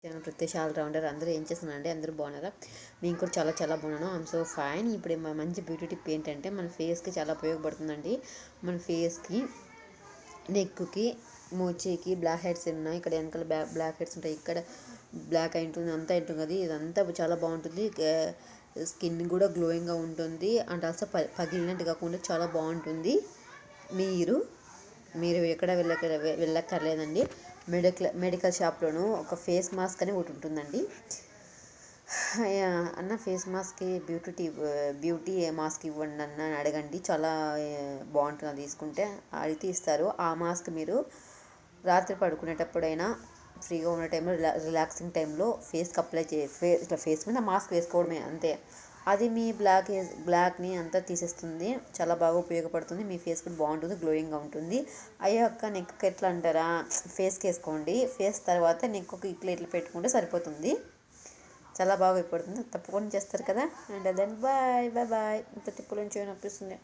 ప్రత్యేష allrounder అందరూ ఏం చేస్తున్నారంటే అందరూ బాగున్నారా? నేను కూడా చాలా చాలా బాగున్నాను. I'm so fine. ఇప్పుడు మంచి బ్యూటీ టిప్ ఏంటంటే మన ఫేస్కి చాలా ఉపయోగపడుతుందండి. మన ఫేస్కి, నెక్కి, మూచికి బ్లాక్ హెడ్స్ ఉన్నాయి. ఇక్కడ వెనకాల బ్లాక్ హెడ్స్ ఉంటాయి. ఇక్కడ బ్లాక్ అయి ఉంటుంది, అంతా ఉంటుంది కదా. ఇదంతా చాలా బాగుంటుంది. స్కిన్ కూడా గ్లోయింగ్గా ఉంటుంది. అండ్ ఆల్సో పగిలినట్టు కాకుండా చాలా బాగుంటుంది. మీరు ఎక్కడ వెళ్ళక్కర్లేదండి. మెడికల్ షాప్లోనూ ఒక ఫేస్ మాస్క్ అని ఒకటి ఉంటుందండి. అన్న ఫేస్ మాస్క్కి బ్యూటీ మాస్క్ ఇవ్వండి అన్న అని అడగండి. చాలా బాగుంటుంది. తీసుకుంటే అడిగితే ఇస్తారు. ఆ మాస్క్ మీరు రాత్రి పడుకునేటప్పుడైనా ఫ్రీగా ఉన్న టైంలో రిలాక్సింగ్ టైంలో ఫేస్కి అప్లై ఇట్లా ఫేస్ మీద మాస్క్ వేసుకోవడమే అంతే. అది మీ బ్లాక్ని అంతా తీసేస్తుంది. చాలా బాగా ఉపయోగపడుతుంది. మీ ఫేస్ కూడా బాగుంటుంది, గ్లోయింగ్గా ఉంటుంది. అయ్యాక నెక్కి ఎట్లా అంటారా, ఫేస్కి వేసుకోండి. ఫేస్ తర్వాత నెక్కి ఇట్లా పెట్టుకుంటే సరిపోతుంది. చాలా బాగా ఉపయోగపడుతుంది. తప్పకుండా చేస్తారు కదా. And then bye bye bye. ఇంత టిప్పుల నుంచి అనిపిస్తుంది.